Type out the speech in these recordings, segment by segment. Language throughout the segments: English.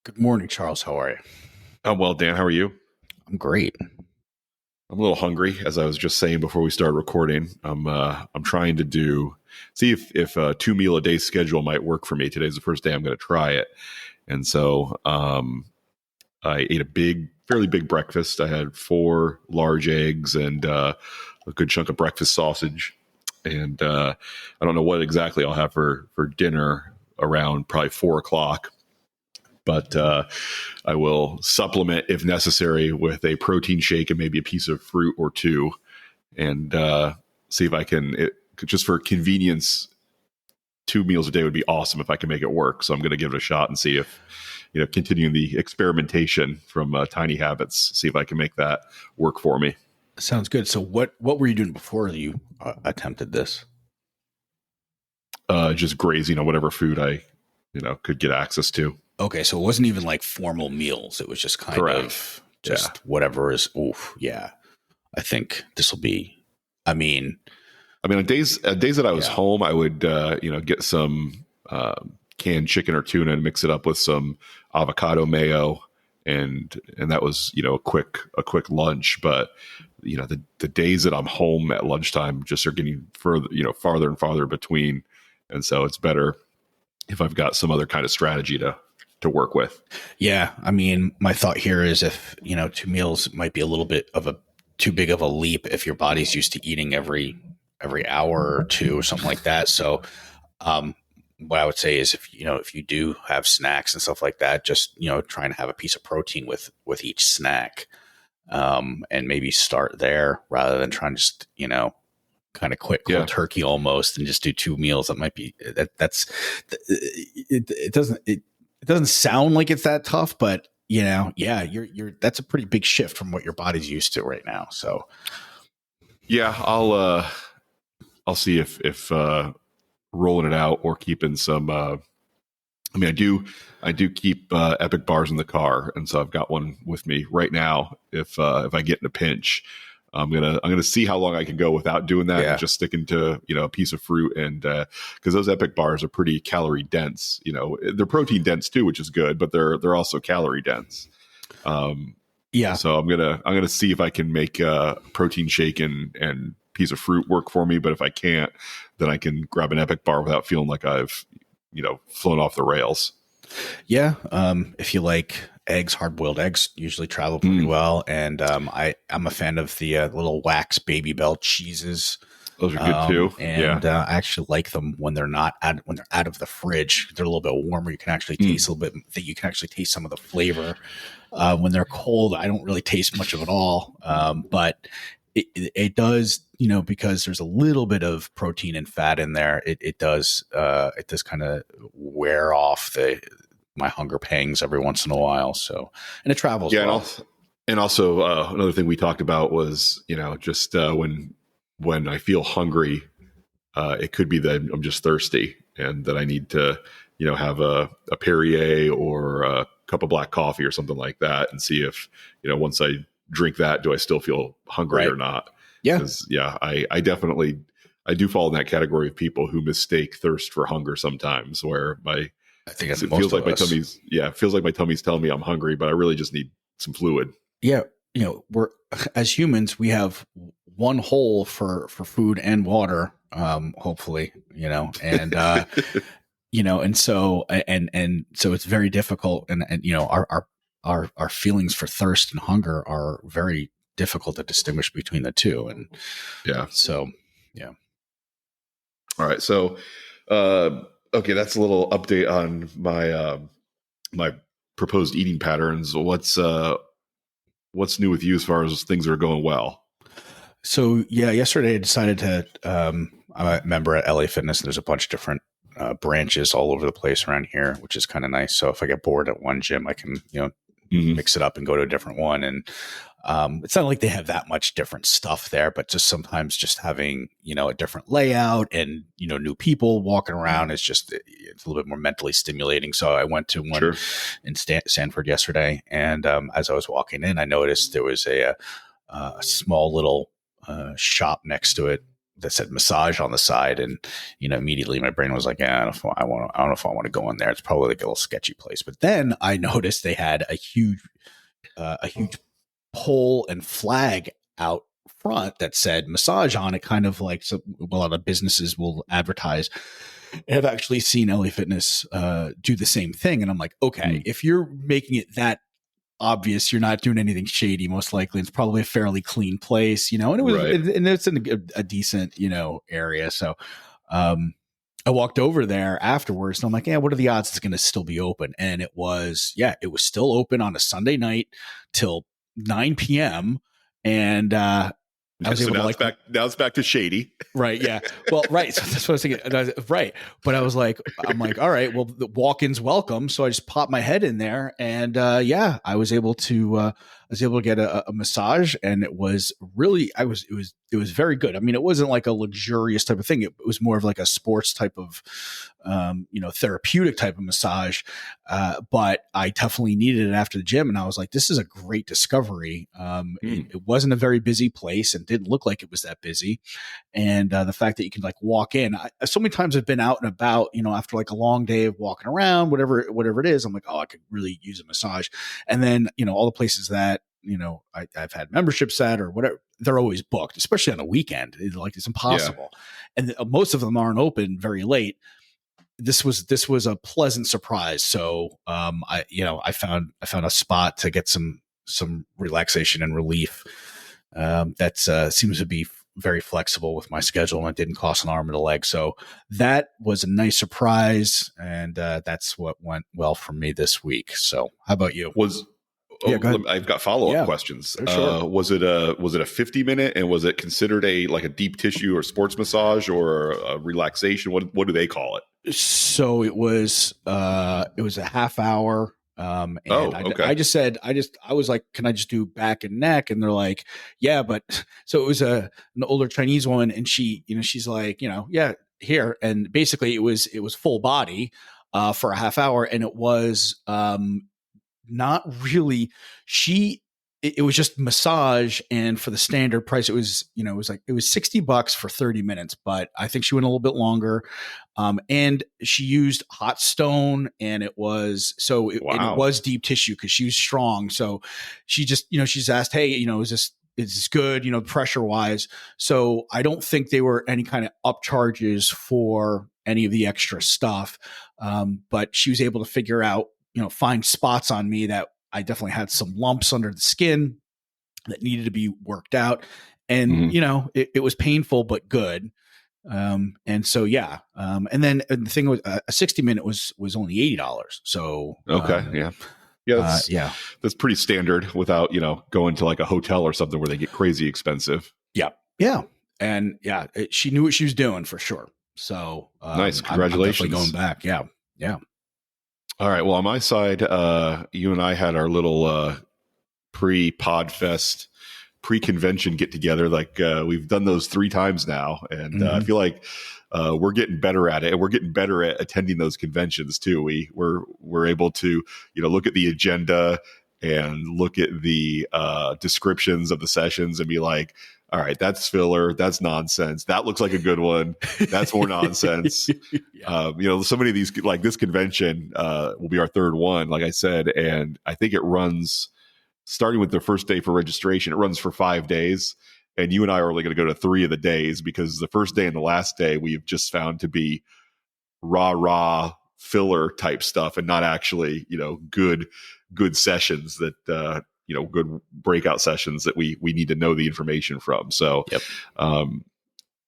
Good morning, Charles. How are you? I'm well, Dan. How are you? I'm great. I'm a little hungry, as I was just saying before we started recording. I'm trying to see if a 2 meal a day schedule might work for me. Today's the first day I'm going to try it, and so I ate a fairly big breakfast. I had 4 large eggs and a good chunk of breakfast sausage, and I don't know what exactly I'll have for dinner around probably 4 o'clock. But I will supplement if necessary with a protein shake and maybe a piece of fruit or two, and see if I can. Just for convenience, 2 meals a day would be awesome if I can make it work. So I'm going to give it a shot and see if continuing the experimentation from tiny habits, see if I can make that work for me. Sounds good. So what were you doing before you attempted this? Just grazing on whatever food I could get access to. Okay, so it wasn't even like formal meals. It was just kind Correct. of just whatever is. Oof, yeah. I think this will be. On days that I was home, I would get some canned chicken or tuna and mix it up with some avocado mayo, and that was a quick lunch. But the days that I'm home at lunchtime just are getting farther and farther between, and so it's better if I've got some other kind of strategy to work with. Yeah, my thought here is if 2 meals might be a little bit of a too big of a leap if your body's used to eating every hour or two or something like that. So, what I would say is if you do have snacks and stuff like that, just trying to have a piece of protein with each snack, and maybe start there rather than trying to just kind of quit cold turkey almost and just do 2 meals. That might be it doesn't sound like it's that tough, but you're that's a pretty big shift from what your body's used to right now. So yeah, I'll see if rolling it out or keeping some. I do keep Epic bars in the car, and so I've got one with me right now. If I get in a pinch, I'm gonna see how long I can go without doing that, and just sticking to a piece of fruit, and because those Epic bars are pretty calorie dense. They're protein dense too, which is good, but they're also calorie dense. So I'm gonna see if I can make a protein shake and piece of fruit work for me. But if I can't, then I can grab an Epic bar without feeling like I've flown off the rails. Yeah. If you like eggs, hard-boiled eggs usually travel pretty well. And I'm a fan of the little wax Baby Bell cheeses. Those are good too. And I actually like them when they're out of the fridge. They're a little bit warmer. You can actually taste a little bit. You can actually taste some of the flavor. When they're cold, I don't really taste much of it all. But it does, because there's a little bit of protein and fat in there. It does kind of wear off my hunger pangs every once in a while. So, and it travels well. And also another thing we talked about was, just when I feel hungry, it could be that I'm just thirsty and that I need to, have a Perrier or a cup of black coffee or something like that, and see if, once I drink that, do I still feel hungry or not? Yeah. I definitely, I do fall in that category of people who mistake thirst for hunger sometimes, where it feels like my tummy's telling me I'm hungry, but I really just need some fluid. Yeah. We're, as humans, we have one hole for food and water, hopefully, and, and so it's very difficult. And our feelings for thirst and hunger are very difficult to distinguish between the two. And all right. So, okay. That's a little update on my proposed eating patterns. What's new with you as far as things are going well? So yesterday I decided to, I'm a member at LA Fitness, and there's a bunch of different branches all over the place around here, which is kind of nice. So if I get bored at one gym, I can, mix it up and go to a different one. And it's not like they have that much different stuff there, but just sometimes just having, a different layout and, new people walking around is just, it's a little bit more mentally stimulating. So I went to one in Sanford yesterday. And as I was walking in, I noticed there was a small little shop next to it that said massage on the side, and immediately my brain was like, yeah, I don't know if I want to go in there. It's probably like a little sketchy place. But then I noticed they had a huge pole and flag out front that said massage on it, kind of like, so a lot of businesses will advertise. And I've actually seen LA Fitness do the same thing. And I'm like, okay, if you're making it that obvious, you're not doing anything shady, most likely it's probably a fairly clean place, and it was, Right. and it's in a decent, area. So I walked over there afterwards and I'm like, yeah, what are the odds it's going to still be open? And it was still open on a Sunday night till 9 p.m. And I was So able to now it's back to shady. right. Yeah. Well, right. So that's what I was thinking. Right. But I'm like, all right, well, the walk-ins welcome. So I just popped my head in there and I was able to get a massage, and it was really, it was very good. I mean, it wasn't like a luxurious type of thing. It was more of like a sports type of, therapeutic type of massage. But I definitely needed it after the gym. And I was like, this is a great discovery. It wasn't a very busy place and didn't look like it was that busy. And the fact that you can like walk in, so many times I've been out and about, after like a long day of walking around, whatever it is, I'm like, oh, I could really use a massage. And then, all the places that, I've had memberships at or whatever, they're always booked, especially on a weekend. It's impossible. Yeah. And most of them aren't open very late. This was a pleasant surprise. So, I found a spot to get some relaxation and relief. That seems to be very flexible with my schedule, and it didn't cost an arm and a leg. So that was a nice surprise. And, that's what went well for me this week. So how about you? I've got follow-up questions. Sure. Was it a 50-minute, and was it considered like a deep tissue or sports massage or a relaxation? What do they call it? So it was a half hour. And okay. I was like, can I just do back and neck? And they're like, yeah, but so it was an older Chinese woman, and she, she's like, yeah, here. And basically it was full body, for a half hour. And it was, not really, it was just massage. And for the standard price, it was $60 for 30 minutes, but I think she went a little bit longer. And she used hot stone, and it was, and it was deep tissue because she was strong. So she just, she's asked, hey, is this good, pressure wise? So I don't think they were any kind of upcharges for any of the extra stuff. But she was able to figure out, find spots on me that I definitely had some lumps under the skin that needed to be worked out. And, it was painful, but good. And so, yeah. And then the thing was, a 60-minute was only $80. So, okay. That's pretty standard without, going to like a hotel or something where they get crazy expensive. Yeah. Yeah. And she knew what she was doing for sure. So, nice. Congratulations. I'm definitely going back. Yeah. Yeah. All right. Well, on my side, you and I had our little pre-Podfest, pre-convention get together. Like we've done those 3 times now, and I feel like we're getting better at it, and we're getting better at attending those conventions too. We're able to look at the agenda and look at the descriptions of the sessions and be like, all right, that's filler. That's nonsense. That looks like a good one. That's more nonsense. So many of these, like this convention will be our 3rd one, like I said, and I think it runs starting with the first day for registration. It runs for 5 days, and you and I are only going to go to 3 of the days because the first day and the last day we've just found to be rah filler type stuff and not actually, good sessions that, good breakout sessions that we need to know the information from. So, yep.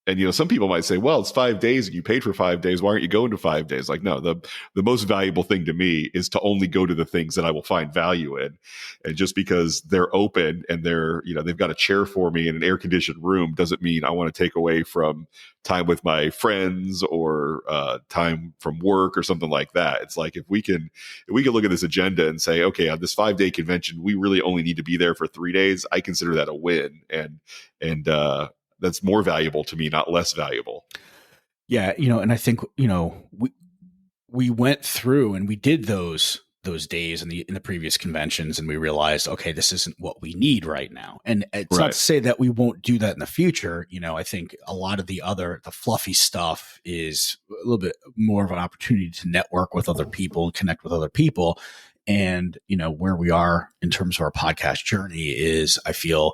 And, some people might say, well, it's 5 days. You paid for 5 days. Why aren't you going to 5 days? Like, no, the most valuable thing to me is to only go to the things that I will find value in. And just because they're open and they've got a chair for me in an air conditioned room doesn't mean I want to take away from time with my friends or time from work or something like that. It's like, if we can look at this agenda and say, okay, on this 5-day convention, we really only need to be there for 3 days. I consider that a win. And that's more valuable to me, not less valuable. Yeah. And I think, we went through and we did those those days in the previous conventions, and we realized, okay, this isn't what we need right now. And it's not Right. to say that we won't do that in the future. I think a lot of the fluffy stuff is a little bit more of an opportunity to network with other people and connect with other people. And, where we are in terms of our podcast journey is, I feel,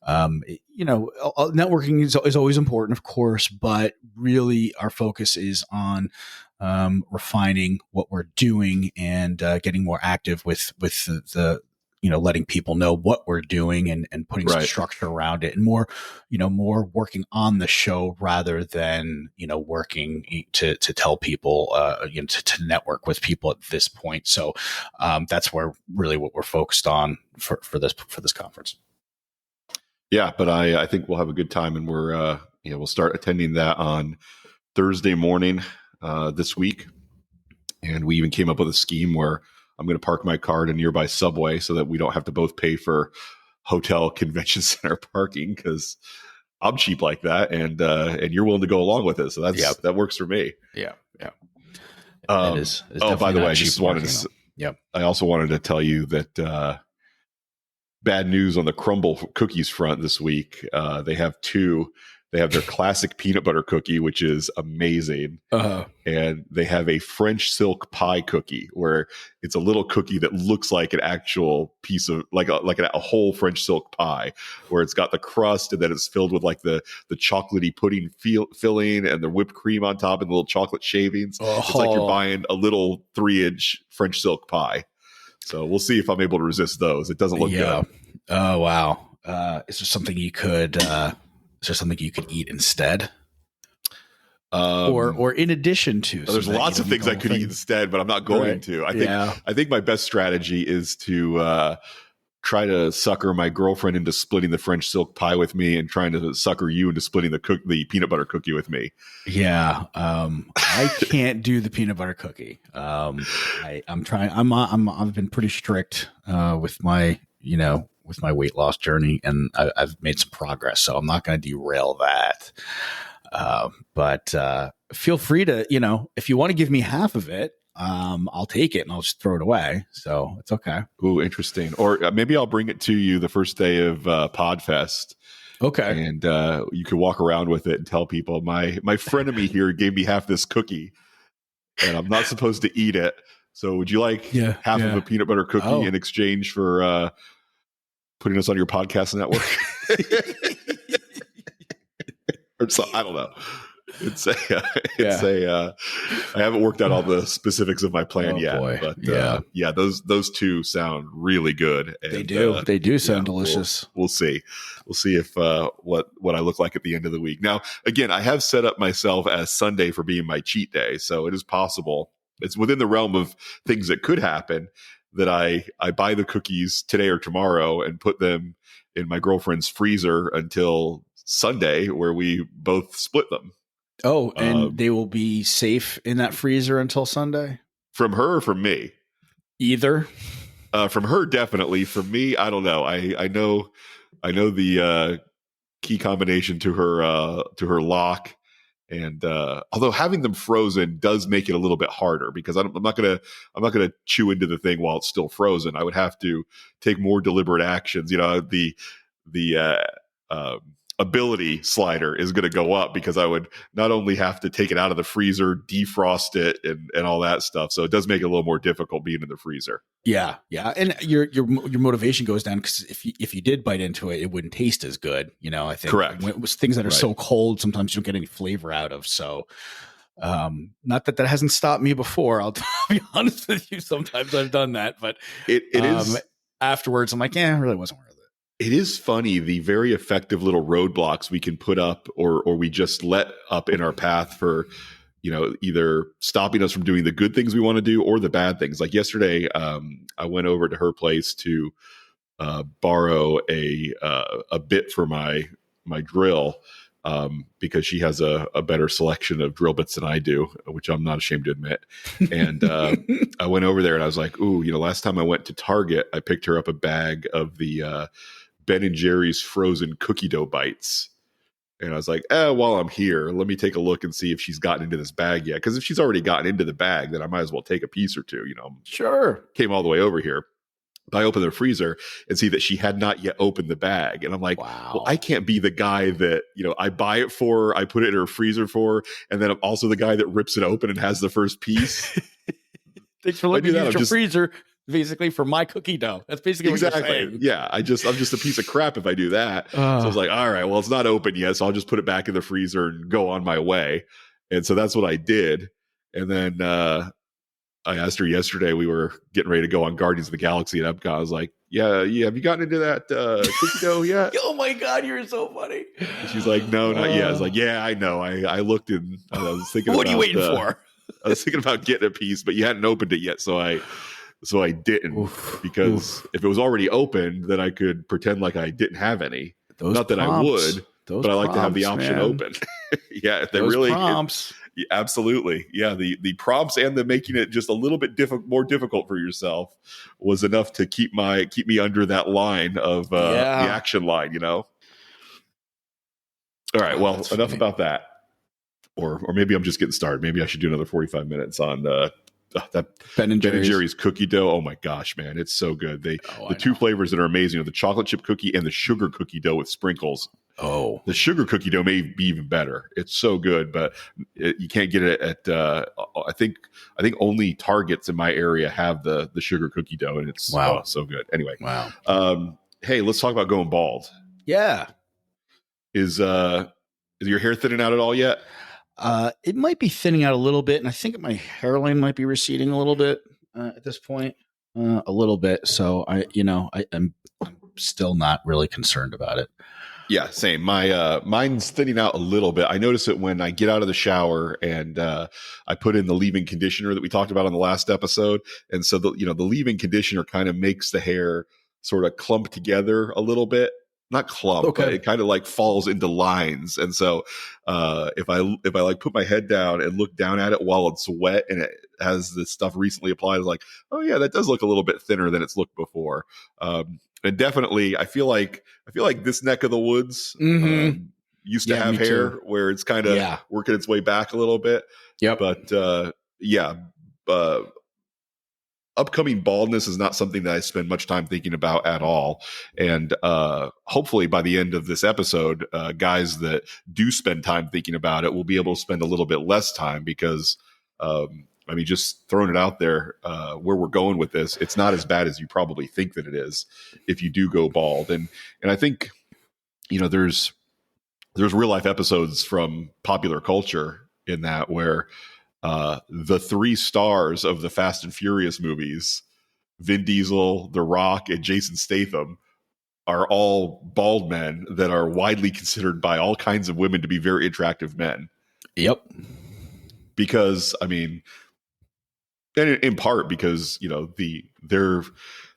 networking is always important, of course, but really our focus is on refining what we're doing and getting more active with the letting people know what we're doing and putting some Right. structure around it, and more working on the show rather than working to tell people to network with people at this point. So that's where really what we're focused on for this conference. Yeah, but I think we'll have a good time, and we'll start attending that on Thursday morning this week. And we even came up with a scheme where I'm going to park my car at a nearby Subway so that we don't have to both pay for hotel convention center parking, because I'm cheap like that, and you're willing to go along with it. So that works for me. Yeah. It is. By the way, I just wanted to. Yep. I also wanted to tell you that bad news on the crumble cookies front this week. They have two. They have their classic peanut butter cookie, which is amazing. And they have a French silk pie cookie, where it's a little cookie that looks like an actual piece of like a whole French silk pie, where it's got the crust and then it's filled with like the chocolatey pudding filling and the whipped cream on top and the little chocolate shavings. It's like you're buying a little 3-inch French silk pie. So we'll see if I'm able to resist those. It doesn't look good. Oh, wow. Is there something you could eat instead? Or in addition to? There's lots of things I could eat instead, but I'm not going to. I think my best strategy is to try to sucker my girlfriend into splitting the French silk pie with me, and trying to sucker you into splitting the peanut butter cookie with me. Yeah. I can't do the peanut butter cookie. I'm trying. I've been pretty strict with my weight loss journey, and I've made some progress, so I'm not going to derail that. But feel free to, if you want to give me half of it, I'll take it and I'll just throw it away. So it's okay. Ooh, interesting. Or maybe I'll bring it to you the first day of Podfest. Okay. And you can walk around with it and tell people, my frenemy here gave me half this cookie, and I'm not supposed to eat it. So would you like half of a peanut butter cookie in exchange for putting us on your podcast network? Or so, I don't know. I haven't worked out all the specifics of my plan yet. Boy. But those two sound really good. And, they do sound delicious. We'll see. We'll see if what I look like at the end of the week. Now, again, I have set up myself as Sunday for being my cheat day, so it is possible. It's within the realm of things that could happen that I buy the cookies today or tomorrow and put them in my girlfriend's freezer until Sunday, where we both split them. Oh, and they will be safe in that freezer until Sunday? From her or from me? Either. From her, definitely. From me, I don't know. I know the key combination to her lock. And although having them frozen does make it a little bit harder, because I'm not gonna chew into the thing while it's still frozen. I would have to take more deliberate actions. The ability slider is going to go up, because I would not only have to take it out of the freezer, defrost it, and all that stuff. So it does make it a little more difficult being in the freezer. Yeah, and your motivation goes down, because if you did bite into it, it wouldn't taste as good. I think correct. When it was things that are so cold, sometimes you don't get any flavor out of. So, not that hasn't stopped me before. I'll be honest with you. Sometimes I've done that, but it is afterwards. I'm like, it really wasn't worth it. It is funny, the very effective little roadblocks we can put up or we just let up in our path for, either stopping us from doing the good things we want to do or the bad things. Like yesterday, I went over to her place to borrow a bit for my drill, because she has a better selection of drill bits than I do, which I'm not ashamed to admit. And I went over there and I was like, ooh, last time I went to Target, I picked her up a bag of the Ben and Jerry's frozen cookie dough bites. And I was like, while I'm here, let me take a look and see if she's gotten into this bag yet. Because if she's already gotten into the bag, then I might as well take a piece or two. Sure. Came all the way over here. I open the freezer and see that she had not yet opened the bag. And I'm like, Wow. well, I can't be the guy that, I buy it for, I put it in her freezer for, and then I'm also the guy that rips it open and has the first pice. Thanks for letting me use your freezer basically for my cookie dough. That's basically what you're saying. Yeah, I'm just a piece of crap if I do that. So I was like, all right, well, it's not open yet, so I'll just put it back in the freezer and go on my way. And so that's what I did. And then I asked her yesterday, we were getting ready to go on Guardians of the Galaxy at Epcot. I was like, yeah, have you gotten into that cookie dough yet? Oh my God, you're so funny. And she's like, no, not yet. I was like, yeah, I know. I looked and I was thinking what are you waiting for? I was thinking about getting a piece, but you hadn't opened it yet. So I didn't. Because if it was already opened, then I could pretend like I didn't have any. Not that I would, but I like to have the option open. Yeah, if they really prompts. Yeah, absolutely. Yeah, the prompts and the making it just a little bit more difficult for yourself was enough to keep me under that line of the action line, All right, well, enough about that. Or maybe I'm just getting started. Maybe I should do another 45 minutes on that Ben and Jerry's cookie dough. Oh my gosh, man, it's so good. The two flavors that are amazing are the chocolate chip cookie and the sugar cookie dough with sprinkles. Oh, the sugar cookie dough may be even better. It's so good, but you can't get it at. I think only Targets in my area have the sugar cookie dough, and it's so good. Anyway, hey, let's talk about going bald. Yeah, is your hair thinning out at all yet? It might be thinning out a little bit, and I think my hairline might be receding a little bit at this point, a little bit. So I'm still not really concerned about it. Yeah, same. Mine's thinning out a little bit. I notice it when I get out of the shower and I put in the leave-in conditioner that we talked about on the last episode, and so the leave-in conditioner kind of makes the hair sort of clump together a little bit. Not clump, but it kind of like falls into lines. And so if I like put my head down and look down at it while it's wet and it has this stuff recently applied, it's like, oh yeah, that does look a little bit thinner than it's looked before. And definitely, I feel like this neck of the woods used to have hair where it's kind of working its way back a little bit. Yep. But upcoming baldness is not something that I spend much time thinking about at all. And hopefully by the end of this episode, guys that do spend time thinking about it will be able to spend a little bit less time because, just throwing it out there, where we're going with this, it's not as bad as you probably think that it is if you do go bald. And I think, there's real life episodes from popular culture in that where the three stars of the Fast and Furious movies, Vin Diesel, The Rock, and Jason Statham, are all bald men that are widely considered by all kinds of women to be very attractive men. Yep. Because, and in part because, their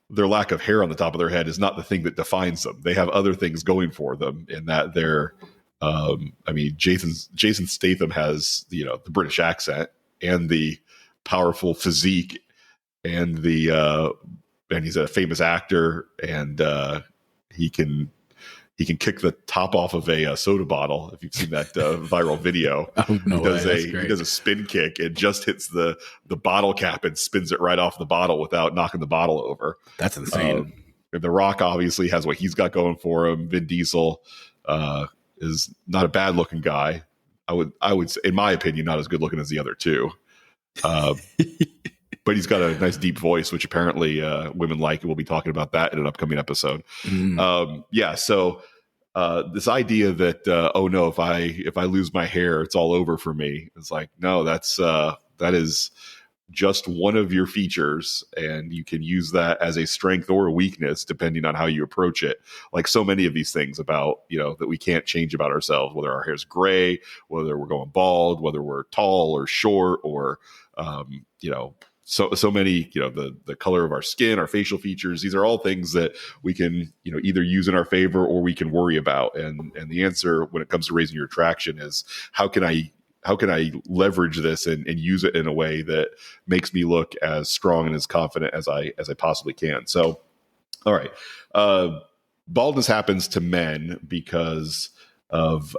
lack of hair on the top of their head is not the thing that defines them. They have other things going for them in that they're, Jason Statham has the British accent and the powerful physique and and he's a famous actor and he can kick the top off of a soda bottle. If you've seen that viral video, he does a spin kick and just hits the bottle cap and spins it right off the bottle without knocking the bottle over. That's insane. And The Rock obviously has what he's got going for him. Vin Diesel is not a bad looking guy. I would say, in my opinion, not as good looking as the other two. But he's got a nice deep voice, which apparently women like. And we'll be talking about that in an upcoming episode. So this idea that oh no, if I lose my hair, it's all over for me. It's like, no, that is just one of your features, and you can use that as a strength or a weakness depending on how you approach it. Like so many of these things about, that we can't change about ourselves, whether our hair's gray, whether we're going bald, whether we're tall or short, or so many, the color of our skin, our facial features. These are all things that we can, either use in our favor or we can worry about. And the answer when it comes to raising your attraction is how can I leverage this and use it in a way that makes me look as strong and as confident as I possibly can. So, all right. Baldness happens to men because of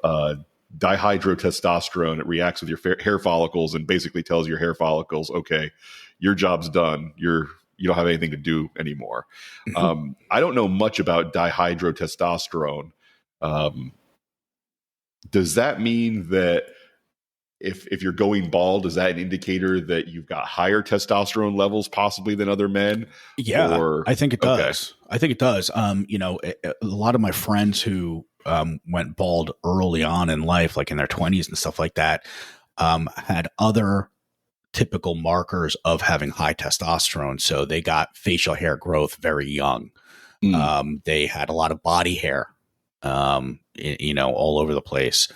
dihydrotestosterone. It reacts with your hair follicles and basically tells your hair follicles, okay, your job's done. You don't have anything to do anymore. I don't know much about dihydrotestosterone. Does that mean that if you're going bald, is that an indicator that you've got higher testosterone levels possibly than other men? Yeah, Or I think it okay, does. I think it does. A lot of my friends who went bald early on in life, like in their 20s and stuff like that, had other typical markers of having high testosterone. So they got facial hair growth very young. mm, They had a lot of body hair, all over the place.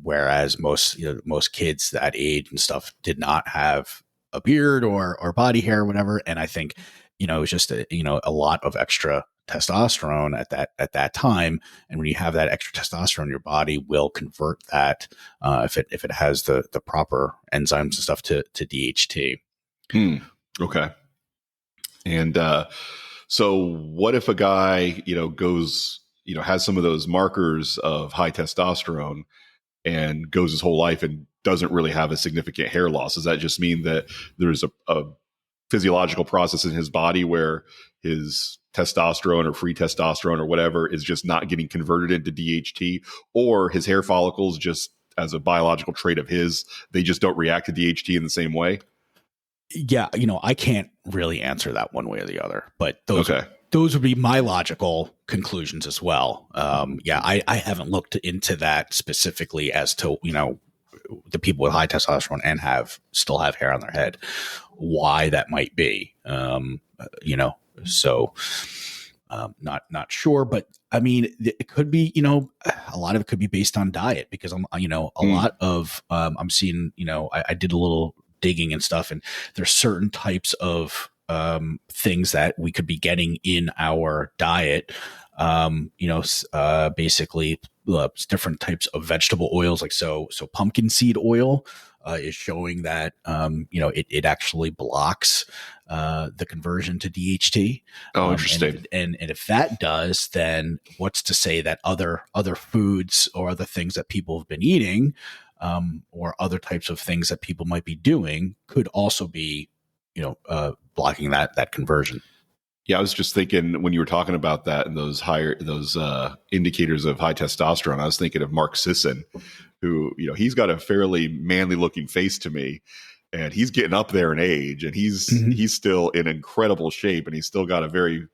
Whereas most kids that age and stuff did not have a beard or body hair or whatever. And I think, it was just a lot of extra testosterone at that time. And when you have that extra testosterone, your body will convert that, if it has the proper enzymes and stuff to DHT. okay. And so what if a guy, goes, has some of those markers of high testosterone and goes his whole life and doesn't really have a significant hair loss? Does that just mean that there's a physiological process in his body where his testosterone or free testosterone or whatever is just not getting converted into DHT, or his hair follicles, just as a biological trait of his, they just don't react to DHT in the same way? Yeah, I can't really answer that one way or the other, but Okay. those would be my logical conclusions as well. Yeah, I haven't looked into that specifically as to the people with high testosterone and still have hair on their head, why that might be. So not sure, but I mean, it could be, a lot of it could be based on diet, because a lot of, I'm seeing, I did a little digging and stuff, and there's certain types of things that we could be getting in our diet. Basically different types of vegetable oils, like so pumpkin seed oil is showing that it actually blocks the conversion to DHT. Oh, interesting. And if that does, then what's to say that other foods or other things that people have been eating, or other types of things that people might be doing, could also be blocking that conversion. Yeah, I was just thinking when you were talking about that and those indicators of high testosterone, I was thinking of Mark Sisson, who, he's got a fairly manly looking face to me, and he's getting up there in age, and he's still in incredible shape, and he's still got a very,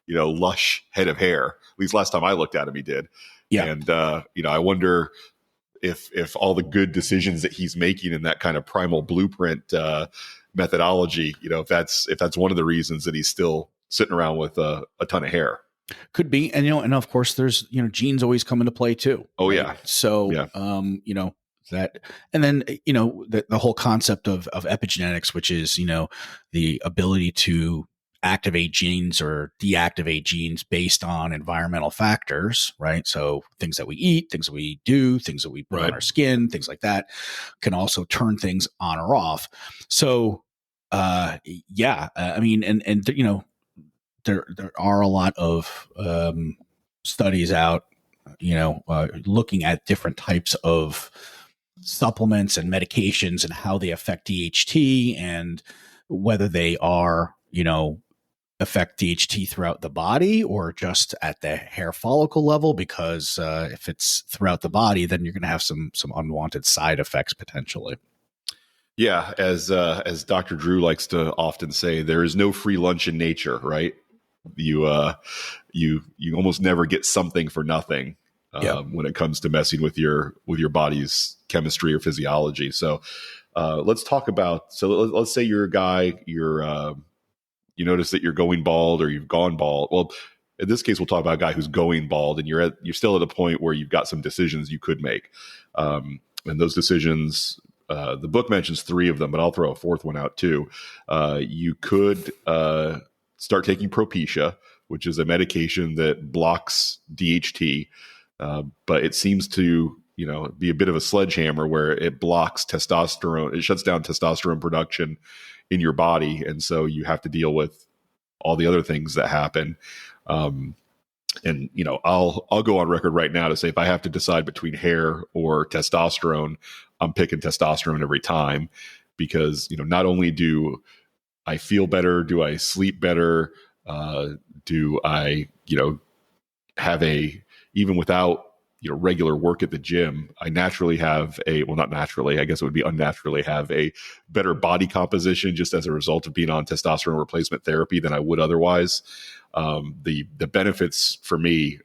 lush head of hair. At least last time I looked at him, he did. Yeah. And I wonder if all the good decisions that he's making in that kind of primal blueprint methodology, if that's one of the reasons that he's still sitting around with a ton of hair. Could be. And, and of course there's, genes always come into play too. Oh, right? yeah. So, Yeah. That, and then, the whole concept of epigenetics, which is, the ability to activate genes or deactivate genes based on environmental factors, right? So things that we eat, things that we do, things that we put on our skin, things like that, can also turn things on or off. So, I mean, and there are a lot of studies out, looking at different types of supplements and medications and how they affect DHT, and whether they are, affect DHT throughout the body or just at the hair follicle level. Because if it's throughout the body, then you're going to have some unwanted side effects potentially. Yeah, as Dr. Drew likes to often say, there is no free lunch in nature, right? You almost never get something for nothing when it comes to messing with your body's chemistry or physiology. So let's talk about. So let's say you're a guy, you notice that you're going bald or you've gone bald. Well, in this case, we'll talk about a guy who's going bald, and you're still at a point where you've got some decisions you could make, and those decisions. The book mentions 3 of them, but I'll throw a 4th one out too. You could start taking Propecia, which is a medication that blocks DHT, but it seems to be a bit of a sledgehammer where it blocks testosterone. It shuts down testosterone production in your body, and so you have to deal with all the other things that happen. And I'll go on record right now to say if I have to decide between hair or testosterone, I'm picking testosterone every time, because not only do I feel better, do I sleep better, do I have a, even without regular work at the gym, I naturally have a, well, not naturally, I guess it would be unnaturally, have a better body composition just as a result of being on testosterone replacement therapy than I would otherwise. The benefits for me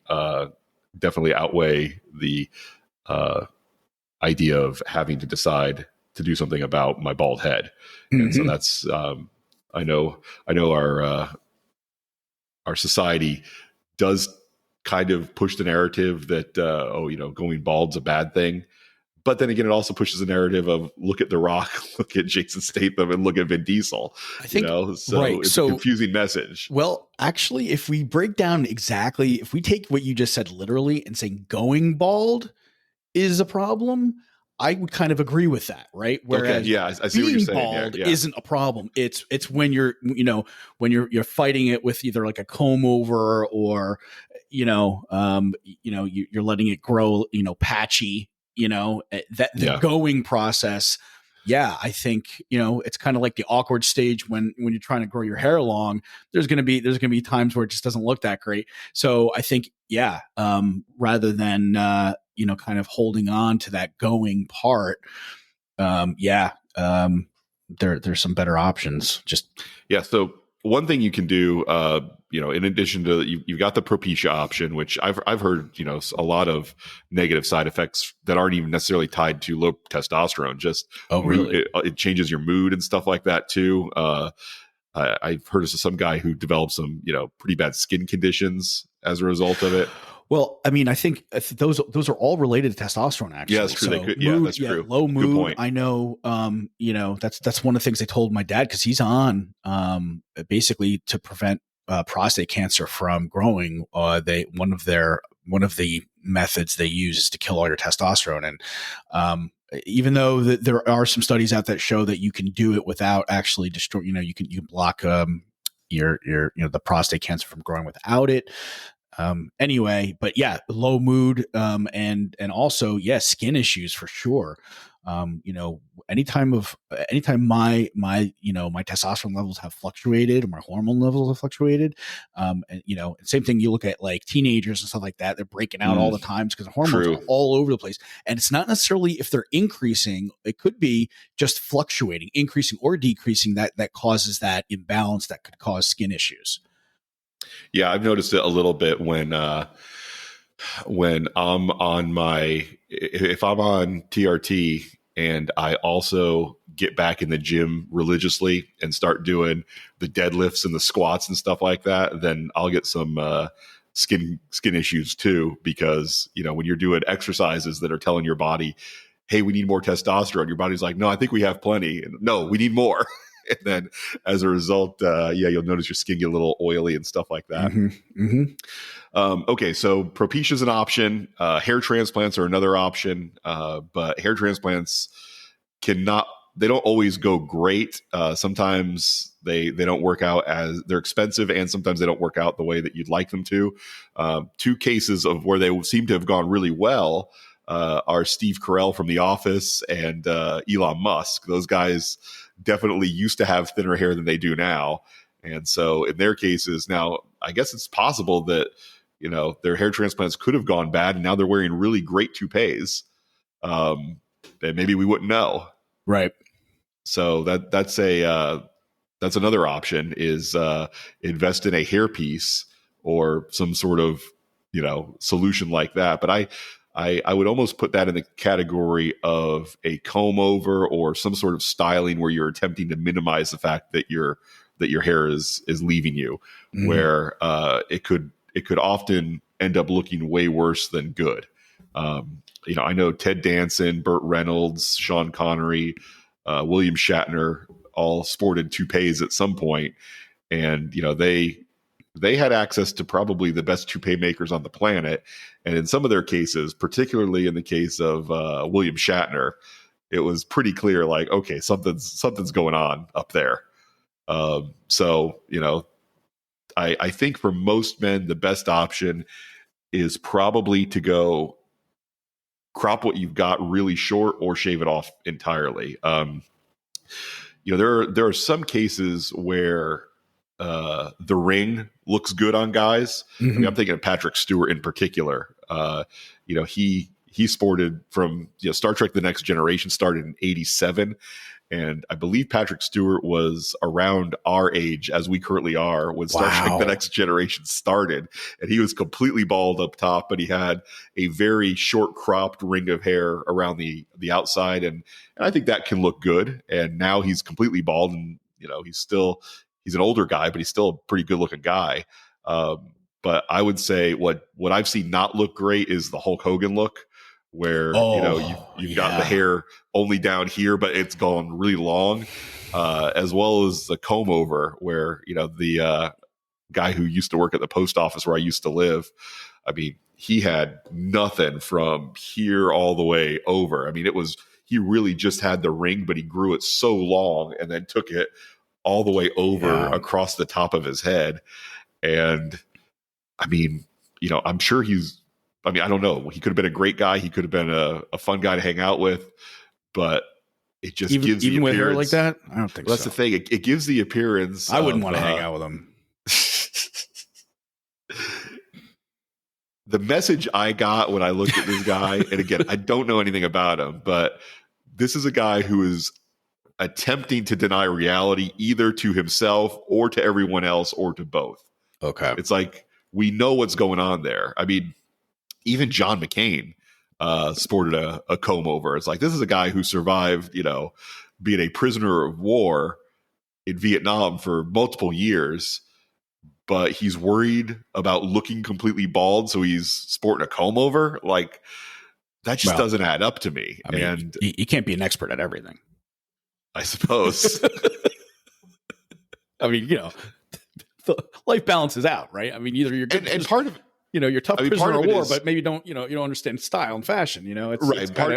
definitely outweigh the idea of having to decide to do something about my bald head. And so that's I know our society does kind of push the narrative that going bald's a bad thing. But then again, it also pushes the narrative of look at The Rock, look at Jason Statham, and look at Vin Diesel. I think, so right. It's a confusing message. Well, actually, if we break down exactly, if we take what you just said literally and say going bald is a problem, I would kind of agree with that, right? Whereas okay, yeah, I see what you're saying. bald yeah. isn't a problem. It's when you're you're fighting it with either like a comb over or you're letting it grow patchy. That the going process. Yeah, I think it's kind of like the awkward stage when you're trying to grow your hair long. There's gonna be times where it just doesn't look that great. So I think rather than kind of holding on to that going part, there's some better options. So one thing you can do, in addition to you've got the Propecia option, which I've heard, a lot of negative side effects that aren't even necessarily tied to low testosterone. Just really? It changes your mood and stuff like that too. I've heard of some guy who developed some, pretty bad skin conditions as a result of it. Well, I mean, I think those are all related to testosterone. Actually, yeah, that's true. So mood, that's true. Low mood. Good point. I know. That's one of the things they told my dad because he's on basically to prevent prostate cancer from growing. One of the methods they use is to kill all your testosterone, and even though there are some studies out that show that you can do it without actually destroy. You can block your the prostate cancer from growing without it. Anyway, but yeah, low mood, and also, skin issues for sure. Anytime my testosterone levels have fluctuated or my hormone levels have fluctuated, and same thing, you look at like teenagers and stuff like that, they're breaking out all the time because the hormones are all over the place. And it's not necessarily if they're increasing, it could be just fluctuating, increasing or decreasing that causes that imbalance that could cause skin issues. Yeah, I've noticed it a little bit when I'm if I'm on TRT and I also get back in the gym religiously and start doing the deadlifts and the squats and stuff like that, then I'll get some skin issues too, because when you're doing exercises that are telling your body, hey, we need more testosterone, your body's like, no, I think we have plenty, and no, we need more. And then as a result, you'll notice your skin get a little oily and stuff like that. Okay, so Propecia is an option. Hair transplants are another option, but hair transplants they don't always go great. Sometimes they don't work out, as they're expensive, and sometimes they don't work out the way that you'd like them to. Two cases of where they seem to have gone really well are Steve Carell from The Office and Elon Musk. Those guys definitely used to have thinner hair than they do now. And so in their cases, now I guess it's possible that, their hair transplants could have gone bad and now they're wearing really great toupees. And maybe we wouldn't know. Right. So that's another option is invest in a hairpiece or some sort of, solution like that. But I would almost put that in the category of a comb over or some sort of styling where you're attempting to minimize the fact that your hair is leaving you, where it could often end up looking way worse than good. I know Ted Danson, Burt Reynolds, Sean Connery, William Shatner all sported toupees at some point, and they had access to probably the best toupee makers on the planet. And in some of their cases, particularly in the case of William Shatner, it was pretty clear, like, okay, something's going on up there. So, I think for most men, the best option is probably to go crop what you've got really short or shave it off entirely. There are some cases where the ring looks good on guys. I mean, I'm thinking of Patrick Stewart in particular. He sported from Star Trek: The Next Generation started in '87. And I believe Patrick Stewart was around our age as we currently are when Star Trek: The Next Generation started. And he was completely bald up top, but he had a very short cropped ring of hair around the outside. And I think that can look good. And now he's completely bald, and he's an older guy, but he's still a pretty good looking guy. But I would say what I've seen not look great is the Hulk Hogan look, where you've got the hair only down here, but it's gone really long, as well as the comb over, where the guy who used to work at the post office where I used to live, I mean, he had nothing from here all the way over. I mean, he really just had the ring, but he grew it so long and then took it all the way over across the top of his head. And I mean, I'm sure I don't know. He could have been a great guy. He could have been a fun guy to hang out with, but it just gives the appearance. Even with hair like that? I don't think so. That's the thing. It gives the appearance. I wouldn't want to hang out with him. The message I got when I looked at this guy, and again, I don't know anything about him, but this is a guy who is attempting to deny reality either to himself or to everyone else or to both. Okay. It's like, we know what's going on there. I mean, even John McCain sported a comb over. It's like, this is a guy who survived, being a prisoner of war in Vietnam for multiple years, but he's worried about looking completely bald, so he's sporting a comb over. Like, that just doesn't add up to me. I mean, and you can't be an expert at everything, I suppose. I mean, life balances out, right? I mean, either you're good, and part of you're tough prisoner of war, but maybe you don't understand style and fashion. It's right. It's part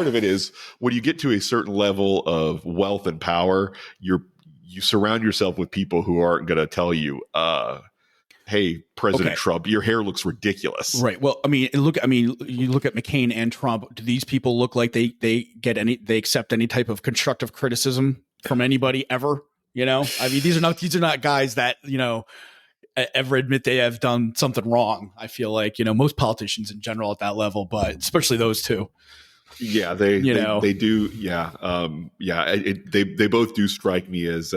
of it is when you get to a certain level of wealth and power, you surround yourself with people who aren't going to tell you, "Hey, President Trump, your hair looks ridiculous." Right. Well, you look at McCain and Trump. Do these people look like they accept any type of constructive criticism from anybody ever? These are not guys that ever admit they have done something wrong. I feel like most politicians in general at that level, but especially those two. Yeah, they do. Yeah, they both do strike me as.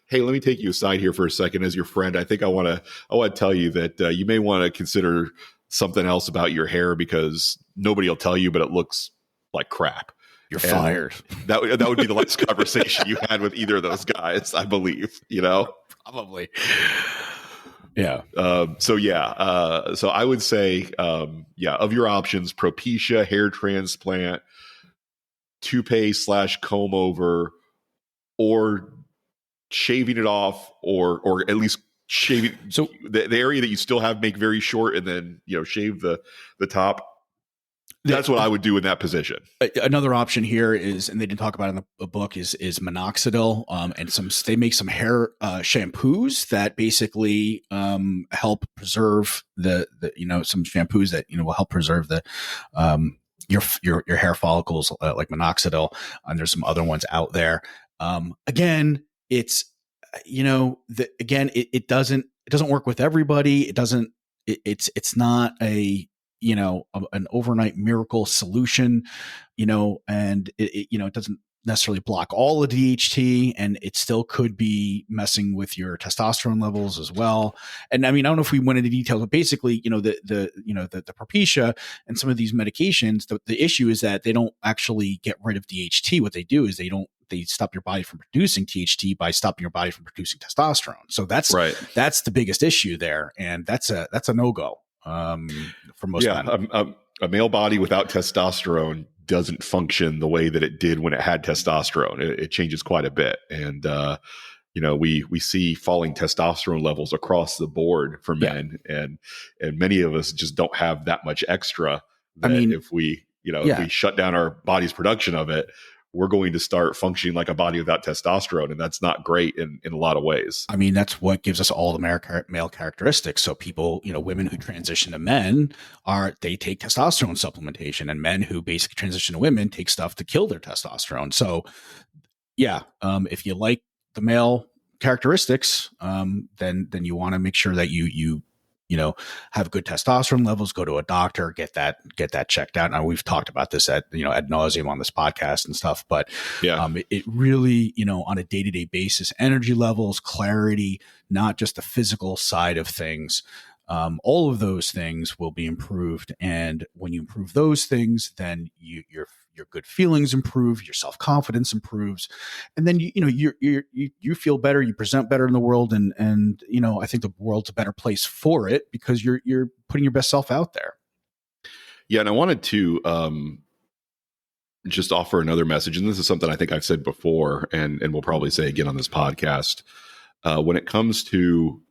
Hey, let me take you aside here for a second as your friend. I think I want to tell you that you may want to consider something else about your hair, because nobody will tell you, but it looks like crap. You're fired. That would be the last conversation you had with either of those guys, I believe. Probably. Yeah. So I would say, of your options, Propecia, hair transplant, toupee / comb over, or shaving it off, or at least shaving so the area that you still have, make very short, and then shave the top. That's what I would do in that position. Another option here is, and they didn't talk about it in the book, is minoxidil, and they make some hair shampoos that basically help preserve the some shampoos that will help preserve the your hair follicles, like minoxidil, and there's some other ones out there. Again, it's it doesn't work with everybody. It's not a an overnight miracle solution, and it doesn't necessarily block all of DHT, and it still could be messing with your testosterone levels as well. And I don't know if we went into detail, but basically, the Propecia and some of these medications, the issue is that they don't actually get rid of DHT. What they do is they stop your body from producing THT by stopping your body from producing testosterone. So that's right. That's the biggest issue there, and that's a no-go. For most men. A male body without testosterone doesn't function the way that it did when it had testosterone. It changes quite a bit, and we see falling testosterone levels across the board for men, and many of us just don't have that much extra. If we shut down our body's production of it, we're going to start functioning like a body without testosterone. And that's not great in a lot of ways. I mean, that's what gives us all the male characteristics. So people, women who transition to men they take testosterone supplementation, and men who basically transition to women take stuff to kill their testosterone. So yeah, if you like the male characteristics, then you want to make sure that have good testosterone levels. Go to a doctor, get that checked out. Now we've talked about this ad nauseum on this podcast and stuff, but yeah, it really, on a day-to-day basis, energy levels, clarity, not just the physical side of things. All of those things will be improved, and when you improve those things, then your good feelings improve, your self-confidence improves, and then you feel better, you present better in the world, and I think the world's a better place for it because you're putting your best self out there. Yeah, and I wanted to just offer another message, and this is something I think I've said before, and we'll probably say again on this podcast. When it comes to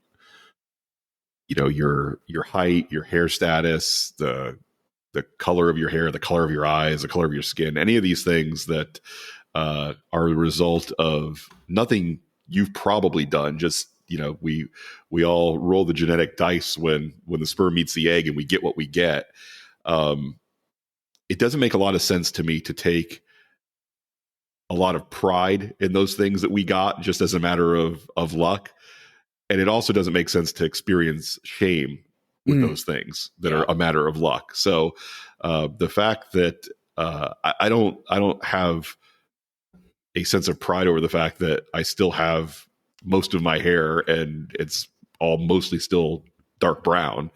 your height, your hair status, the color of your hair, the color of your eyes, the color of your skin, any of these things that are a result of nothing you've probably done. Just, we all roll the genetic dice when the sperm meets the egg and we get what we get. It doesn't make a lot of sense to me to take a lot of pride in those things that we got just as a matter of luck. And it also doesn't make sense to experience shame with those things that are a matter of luck. So the fact that I don't have a sense of pride over the fact that I still have most of my hair and it's all mostly still dark brown.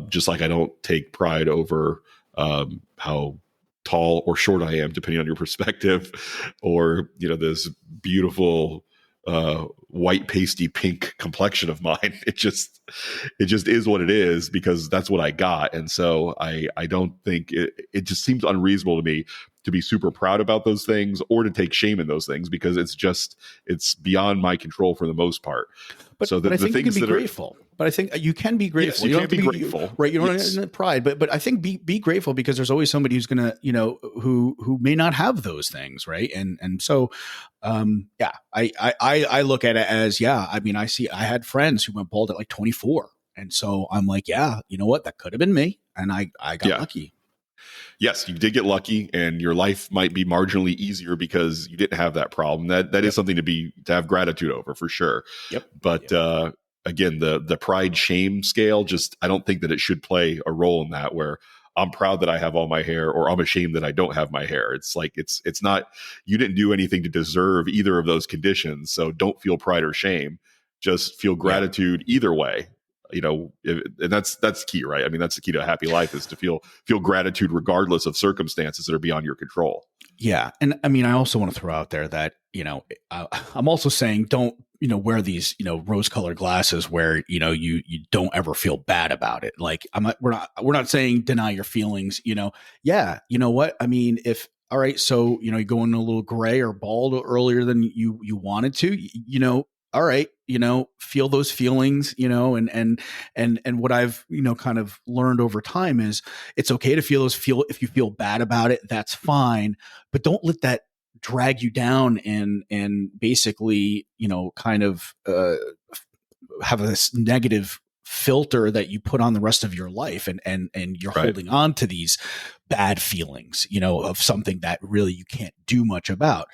Just like I don't take pride over how tall or short I am, depending on your perspective, or this beautiful white pasty pink complexion of mine. It just is what it is because that's what I got. And so I don't think it just seems unreasonable to me to be super proud about those things or to take shame in those things because it's beyond my control for the most part. But I think you can be grateful. But I think you can be grateful. Yes, you can be grateful, right? You don't have pride, but I think be grateful because there's always somebody who's gonna, who may not have those things, right? And so, I look at it as, I mean, I had friends who went bald at like 24, and so I'm like, you know what, that could have been me, and I got lucky. Yes, you did get lucky, and your life might be marginally easier because you didn't have that problem. That is something to have gratitude over for sure. Yep. But again, the pride shame scale, I don't think that it should play a role in that where I'm proud that I have all my hair or I'm ashamed that I don't have my hair. It's like, it's not, you didn't do anything to deserve either of those conditions. So don't feel pride or shame, just feel gratitude either way. And that's key, right? I mean, that's the key to a happy life is to feel gratitude regardless of circumstances that are beyond your control. Yeah. And I mean, I also want to throw out there that, I'm also saying don't, wear these, rose colored glasses where, you don't ever feel bad about it. Like we're not saying deny your feelings, you know what? I mean, all right, so, you're going a little gray or bald earlier than you wanted to, all right, feel those feelings, and what I've, kind of learned over time is it's okay to if you feel bad about it, that's fine, but don't let that drag you down and basically, kind of have this negative filter that you put on the rest of your life and you're holding on to these bad feelings, of something that really you can't do much about,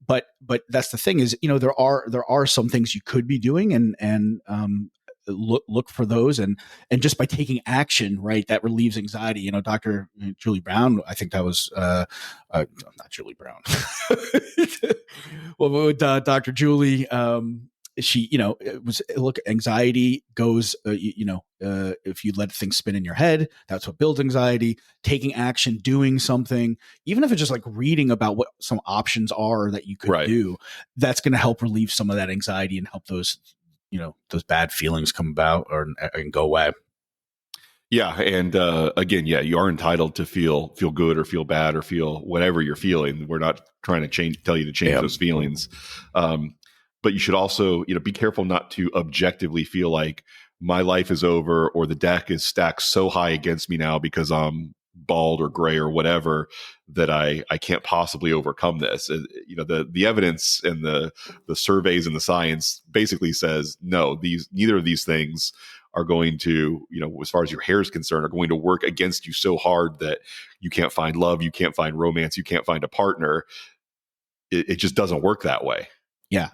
but that's the thing is, there are some things you could be doing and look for those and just by taking action, right, that relieves anxiety. Dr. Julie Brown, I think that was not Julie Brown. Well, Dr. Julie, she, it was, look, anxiety goes, if you let things spin in your head, that's what builds anxiety. Taking action, doing something, even if it's just like reading about what some options are that you could do, that's going to help relieve some of that anxiety and help those, those bad feelings come about and go away. Yeah. And again, you are entitled to feel good or feel bad or feel whatever you're feeling. We're not trying to tell you to change those feelings. But you should also, be careful not to objectively feel like my life is over or the deck is stacked so high against me now because I'm bald or gray or whatever, that I can't possibly overcome this. The evidence and the surveys and the science basically says no, neither of these things are going to, as far as your hair is concerned, are going to work against you so hard that you can't find love, you can't find romance, you can't find a partner. It just doesn't work that way. Yeah.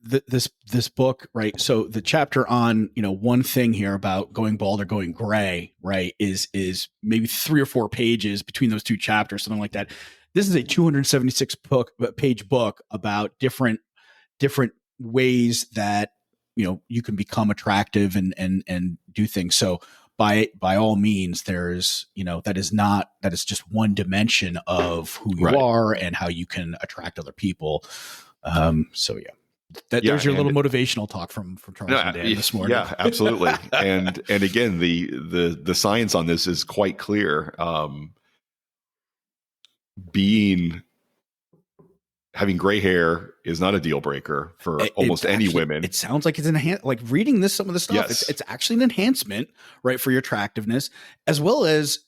This book, right? So the chapter on, one thing here about going bald or going gray, right, is maybe 3 or 4 pages between those two chapters, something like that. This is a 276-page book about different ways that, you can become attractive and do things. So by all means, there's, that is just one dimension of who you are and how you can attract other people. So yeah. There's your little motivational talk from Charles and Dan this morning. Yeah, absolutely. and again, the science on this is quite clear. Having gray hair is not a deal breaker for almost any women. It sounds like it's like reading some of the stuff. Yes. It's actually an enhancement, right, for your attractiveness, as well as,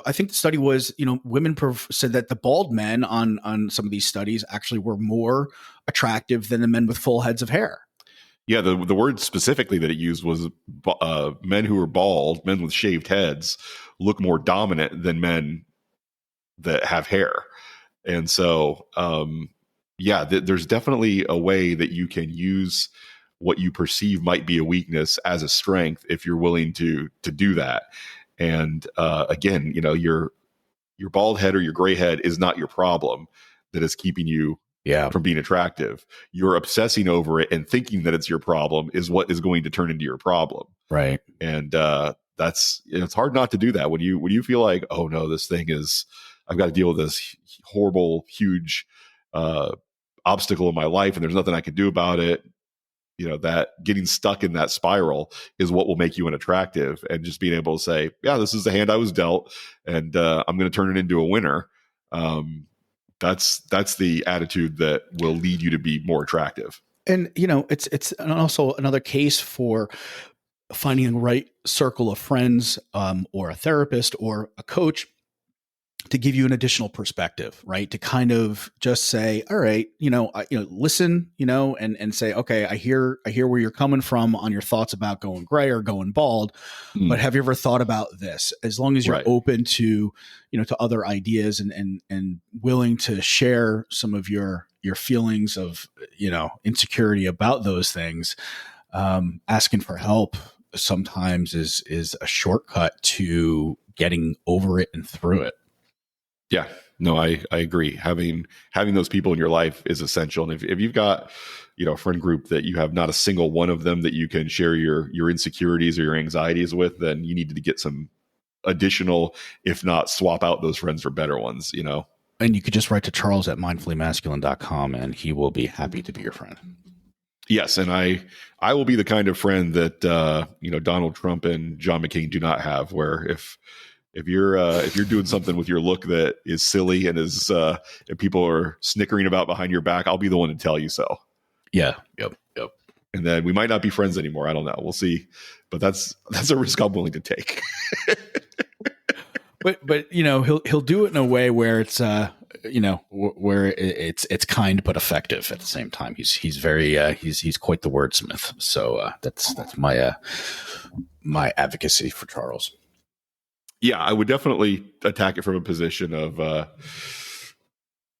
I think the study was, women said that the bald men on some of these studies actually were more attractive than the men with full heads of hair. Yeah, the word specifically that it used was men who are bald, men with shaved heads, look more dominant than men that have hair. And so, there's definitely a way that you can use what you perceive might be a weakness as a strength if you're willing to do that. And again, your bald head or your gray head is not your problem that is keeping you from being attractive. You're obsessing over it and thinking that it's your problem is what is going to turn into your problem. Right. And it's hard not to do that when you feel like, oh no, this thing is, I've got to deal with this horrible, huge obstacle in my life, and there's nothing I can do about it. That getting stuck in that spiral is what will make you unattractive. And just being able to say, yeah, this is the hand I was dealt, and I'm going to turn it into a winner. That's the attitude that will lead you to be more attractive. And it's also another case for finding the right circle of friends, or a therapist or a coach to give you an additional perspective, right? To kind of just say, all right, listen, and say, okay, I hear where you're coming from on your thoughts about going gray or going bald, but have you ever thought about this? As long as you're open to, to other ideas and willing to share some of your feelings of, insecurity about those things, asking for help sometimes is a shortcut to getting over it and through it. Yeah, no, I agree. Having those people in your life is essential. And if you've got, a friend group that you have not a single one of them that you can share your insecurities or your anxieties with, then you need to get some additional, if not swap out those friends for better ones, And you could just write to Charles at mindfullymasculine.com and he will be happy to be your friend. Yes, and I will be the kind of friend that Donald Trump and John McCain do not have, where if you're doing something with your look that is silly and is and people are snickering about behind your back, I'll be the one to tell you so. Yeah. Yep. And then we might not be friends anymore. I don't know. We'll see. But that's a risk I'm willing to take. But he'll do it in a way where it's where it's kind but effective at the same time. He's very he's quite the wordsmith. So that's my advocacy for Charles. Yeah, I would definitely attack it from a position of,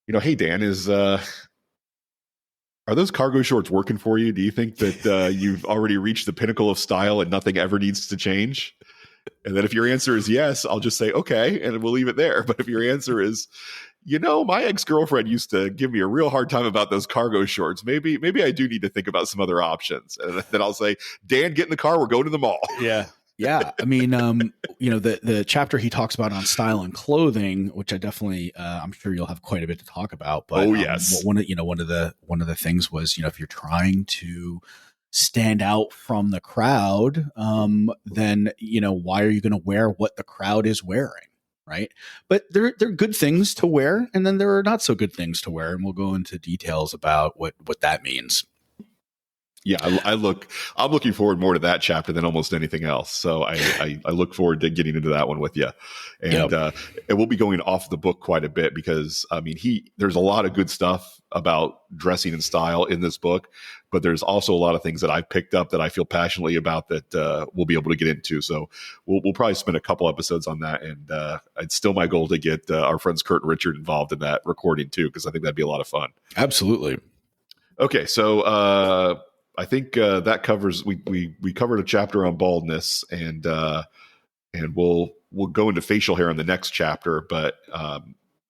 hey, Dan, are those cargo shorts working for you? Do you think that you've already reached the pinnacle of style and nothing ever needs to change? And then if your answer is yes, I'll just say, okay, and we'll leave it there. But if your answer is, my ex-girlfriend used to give me a real hard time about those cargo shorts. Maybe I do need to think about some other options. And then I'll say, Dan, get in the car. We're going to the mall. Yeah. Yeah. I mean, the chapter he talks about on style and clothing, which I definitely, I'm sure you'll have quite a bit to talk about, but yes. One of the things was, if you're trying to stand out from the crowd, then, why are you going to wear what the crowd is wearing? Right. But there are good things to wear, and then there are not so good things to wear. And we'll go into details about what that means. Yeah, I'm looking forward more to that chapter than almost anything else. So I look forward to getting into that one with you. And, Yep. and we'll be going off the book quite a bit because I mean, there's a lot of good stuff about dressing and style in this book, but there's also a lot of things that I've picked up that I feel passionately about that, we'll be able to get into. So we'll probably spend a couple episodes on that. And, it's still my goal to get, our friends Kurt and Richard involved in that recording too, because I think that'd be a lot of fun. Absolutely. Okay, so I think that covers we covered a chapter on baldness, and we'll go into facial hair in the next chapter. But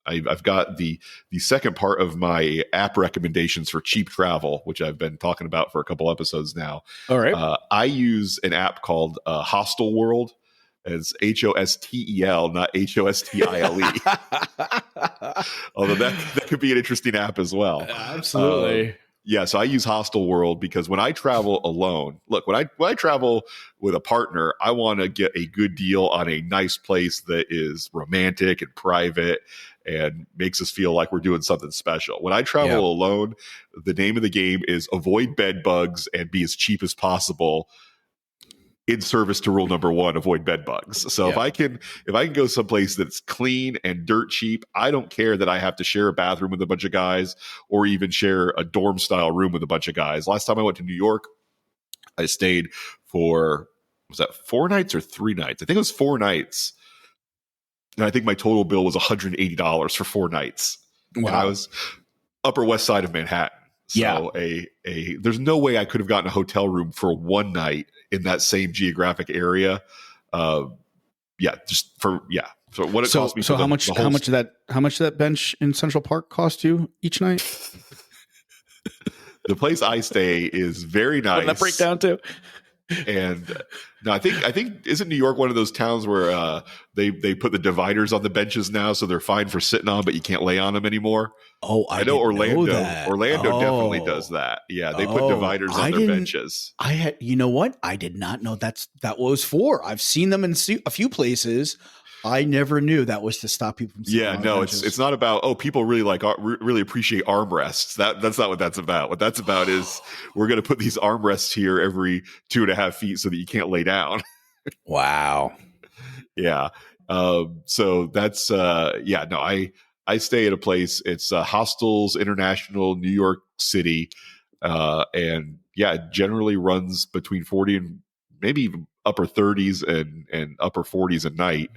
I've got the second part of my app recommendations for cheap travel, which I've been talking about for a couple episodes now. All right. I use an app called Hostel World. It's HOSTEL, not HOSTILE. Although that could be an interesting app as well. Absolutely. Yeah, so I use Hostel World because when I travel alone, look, when I travel with a partner, I want to get a good deal on a nice place that is romantic and private and makes us feel like we're doing something special. When I travel alone, the name of the game is avoid bed bugs and be as cheap as possible, in service to rule number one, avoid bed bugs. So if I can go someplace that's clean and dirt cheap, I don't care that I have to share a bathroom with a bunch of guys or even share a dorm style room with a bunch of guys. Last time I went to New York, I stayed for, was that 4 nights or 3 nights? I think it was 4 nights. And I think my total bill was $180 for 4 nights. Wow. And I was Upper West Side of Manhattan. So there's no way I could have gotten a hotel room for 1 night in that same geographic area. So what it cost me. So how much did that bench in Central Park cost you each night? The place I stay is very nice. What did that break down to? And no, I think isn't New York one of those towns where they put the dividers on the benches now, so they're fine for sitting on, but you can't lay on them anymore. Oh, I know Orlando. Know that. Orlando definitely does that. Yeah, they put dividers on their benches. You know what? I did not know that was for. I've seen them in a few places. I never knew that was to stop people from sitting on benches. It's not about people really really appreciate armrests. That's not what that's about. What that's about is we're going to put these armrests here every 2.5 feet so that you can't lay down. Wow. Yeah. So that's I stay at a place. It's Hostels International, New York City, and it generally runs between 40 and maybe even upper 30s and upper 40s a night.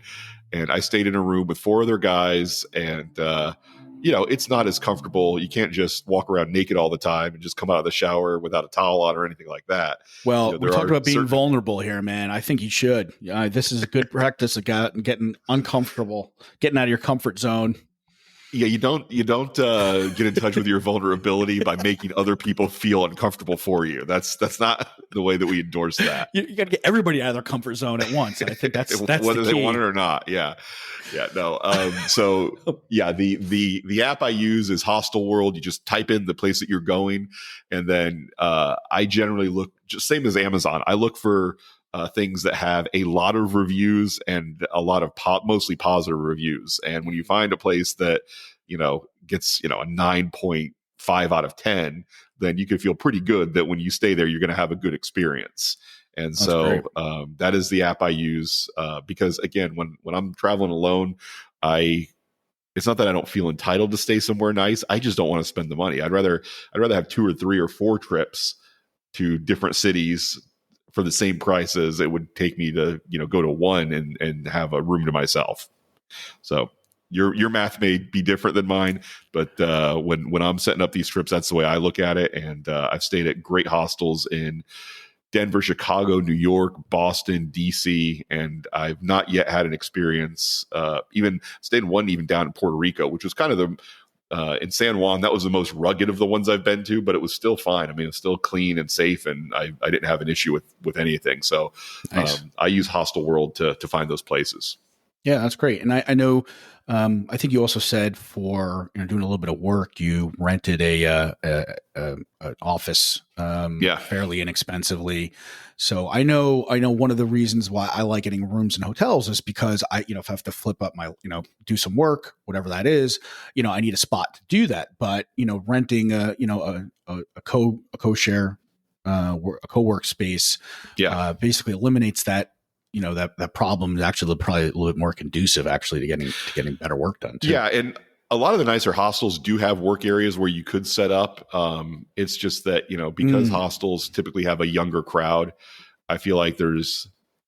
And I stayed in a room with 4 other guys, and it's not as comfortable. You can't just walk around naked all the time and just come out of the shower without a towel on or anything like that. Well, we talked about being vulnerable here, man. I think you should. This is a good practice of getting uncomfortable, getting out of your comfort zone. Yeah, you don't get in touch with your vulnerability by making other people feel uncomfortable for you. That's not the way that we endorse that. You got to get everybody out of their comfort zone at once. I think that's whether the key. They want it or not. Yeah, no. The app I use is Hostel World. You just type in the place that you're going, and then I generally look just same as Amazon. I look for things that have a lot of reviews and a lot of mostly positive reviews. And when you find a place that, gets, a 9.5 out of 10, then you can feel pretty good that when you stay there, you're going to have a good experience. And That's so that is the app I use because, again, when I'm traveling alone, it's not that I don't feel entitled to stay somewhere nice. I just don't want to spend the money. I'd rather have 2 or 3 or 4 trips to different cities for the same price as it would take me to, go to one and have a room to myself. So your math may be different than mine, but when I'm setting up these trips, that's the way I look at it. And I've stayed at great hostels in Denver, Chicago, New York, Boston, DC, and I've not yet had an experience. Even stayed in one even down in Puerto Rico, which was kind of the in San Juan, that was the most rugged of the ones I've been to, but it was still fine. I mean, it was still clean and safe, and I didn't have an issue with anything. So nice. I use Hostel World to find those places. Yeah, that's great. And I know, I think you also said for doing a little bit of work, you rented an office fairly inexpensively. So I know one of the reasons why I like getting rooms in hotels is because if I have to flip up my, do some work, whatever that is, I need a spot to do that. But, renting a co-share a co-work space, Yeah. basically eliminates that, that problem is actually probably a little bit more conducive actually to getting better work done too. Yeah. And a lot of the nicer hostels do have work areas where you could set up. It's just that, because hostels typically have a younger crowd, I feel like there's,